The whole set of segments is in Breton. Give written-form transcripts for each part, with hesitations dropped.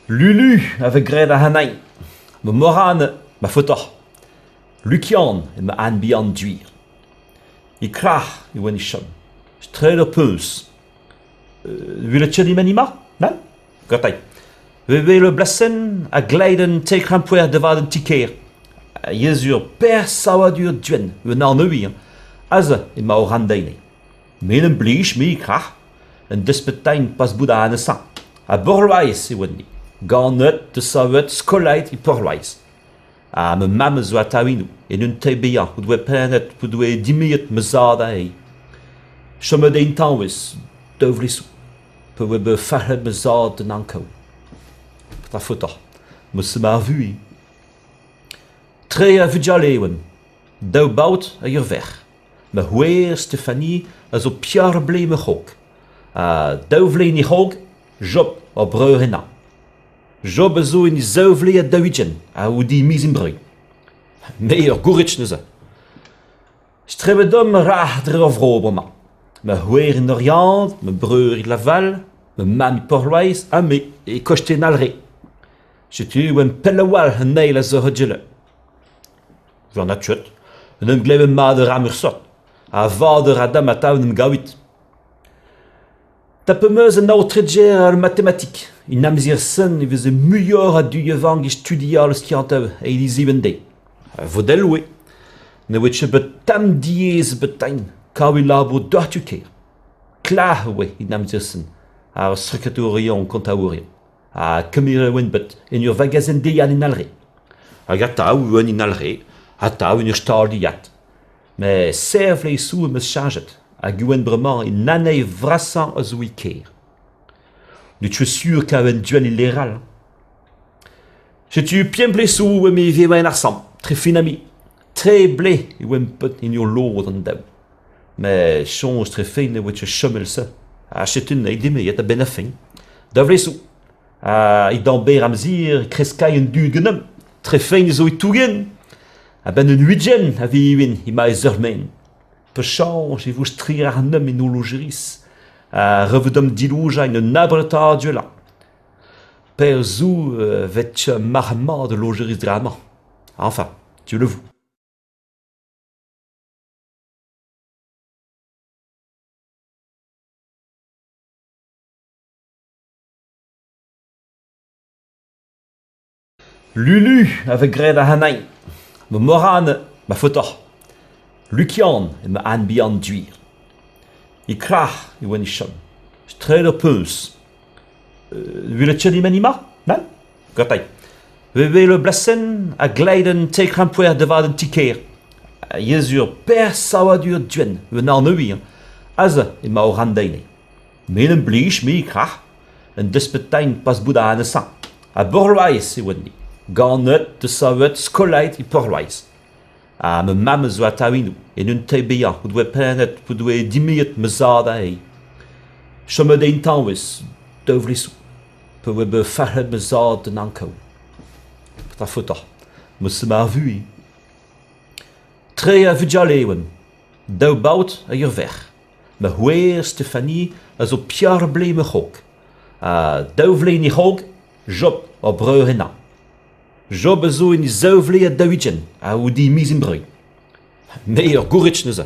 Lulu avec Greta Hanai, me Moran, ma photo. Lucian et ma Anne Bian duir. I krach i wen i shum. Streder peus. Wil het die manima? Man? Gottai. We willen blessen a glijden tegen rampoer de waden tikeer. Jezur per sawadur duen. We nou nu Aze in ma orandeine. Menen blish mi krach. En despetain pas boeda aan de sang. A borlwijs i wen ni. Garnet de sawet skolait i porlwijs. A me mamme zo atawinu. En un tebeia. Hoe dwe penet. Hoe dwe dimiet me zada ei. Chome de intawis. Dovlisu. Pe we be farhed me zad den anko. Ta fota. Me se ma vu. Tre a vujalewen. Dau bout a yer weg. Me hoer Stefanie as op piar ble me hok. Dau vle ni hok. Job op breuhena. Job zo in zo vle a dawigen. A ou di mis in breu. Meir gourich neze. Strebe dom rah dre of robema. Me hoer in Orient, me breur in Laval, me mam i Porlois, a me e kochte nalre. Je tu een pellewal een neil as zo hodjele. J'en a tchut. En glebe ma de ramursot. A vader adam a taun em gawit. Tapemeus en autredger al mathématique. In amzir sen e vez e muior a duyevang e studial skiantav e ili 7D. Vodelwe. Ne wetche bet tam diez betain. Kawi labo doartu keer. Klaar we in amzir sen. Ar srekatorion kontaurion. A kemire wen bet en ur vagazen deyan in alre. A gataou wen in alre. A taou in ur stal diat. Me servle sou meus charget. A gwen bremañ in nanei vrasan a zo i keer. Nu tue sur ka wen duel i leral. Je tu pien ple sou we me vie wen arsam. Tre finami. Tre ble e wen pet in ur lord an dau. Me chons tre fein e wetche chomel se. A chetun e dime et a ben a fein. Da vle sou. I damber amzir kreskay en dud genom. Tre fein zo i tougen. A ben un huidjen a vi win i ma e zurmen. Pe chanj e vos tri ar nem en o logeris. A revedom dilouja in un abreta duela. Per zou vet marma de logeris drama. Enfin, tu le vous. Lulu avec Greta Hanai, me Moran, ma photo. Lucian et ma Anne Bian duir. I krach i wen i shum. Streder peus. Wil het die manima? Man? Gottai. We willen blessen a glijden tegen rampoer de waden tikeer. Jezur per sawadur duen. We nou nu Aze in ma orandeine. Menen blish mi krach. En despetain pas boeda aan de sang. A borlwijs i wen ni. Garnet de sawet skolait i porlwijs. A me mamme zo atawinu. En un tebeia. Hoe dwe penet. Hoe dwe dimiet me zada ei. Chome de intawis. Dovlisu. Pe we be farhed me zad den anko. Ta fota. Me se ma vu. Tre a vujalewen. Dau bout a yer weg. Me hoer Stefanie as op piar ble me hok. Dau vle ni hok. Job op breuhena. Job zo in zo vle a dawigen. A ou di mis in breu. Meir gourich neze.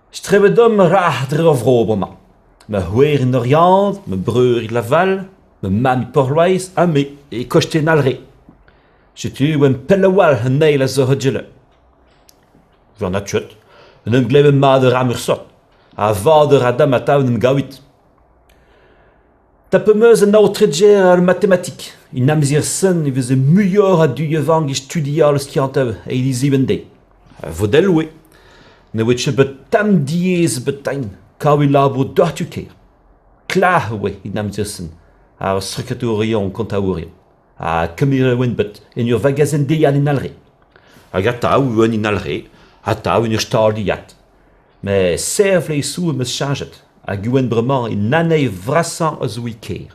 Strebe dom rah dre of robema. Me hoer in Orient, me breur in Laval, me mam i Porlois, a me e kochte nalre. Je tu een pellewal een neil as zo hodjele. J'en a tchut. En glebe ma de ramursot. A vader adam a taun em gawit. Tapemeus en autredger al mathématique. In amzir sen e vez e muior a duyevang e studial skiantav e ili 7D. Vodelwe. Ne wetche bet tam diez betain. Kawi labo doartu keer. Klaar we in amzir sen. Ar srekatorion kontaurion. A kemire wen bet en ur vagazen deyan in alre. A gataou wen in alre. A taou in ur stal diat. Me servle sou meus charget. A gwen bremañ in nanei vrasan a zo i keer.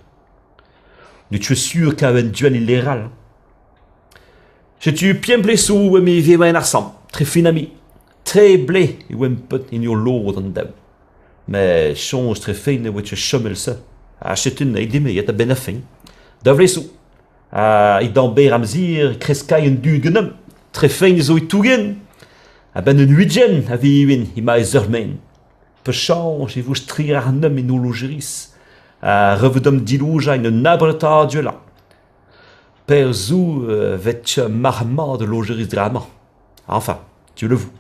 Nu tue sur ka wen duel i leral. Je tu pien ple sou we me vie wen arsam. Tre finami. Tre ble e wen pet in ur lord an dau. Me chons tre fein e wetche chomel se. A chetun e dime et a ben a fein. Da vleso. I damber amzir kreskay un dugenem. Tre fein zo e tougen. Ben un huidjen a vivin ima e zurmen. Pe chanj e vos tri ar nem en ologeris. Revedom dilouja en un abreta duela. Per zou vet marma de logeris drama. Enfin, tu le vous.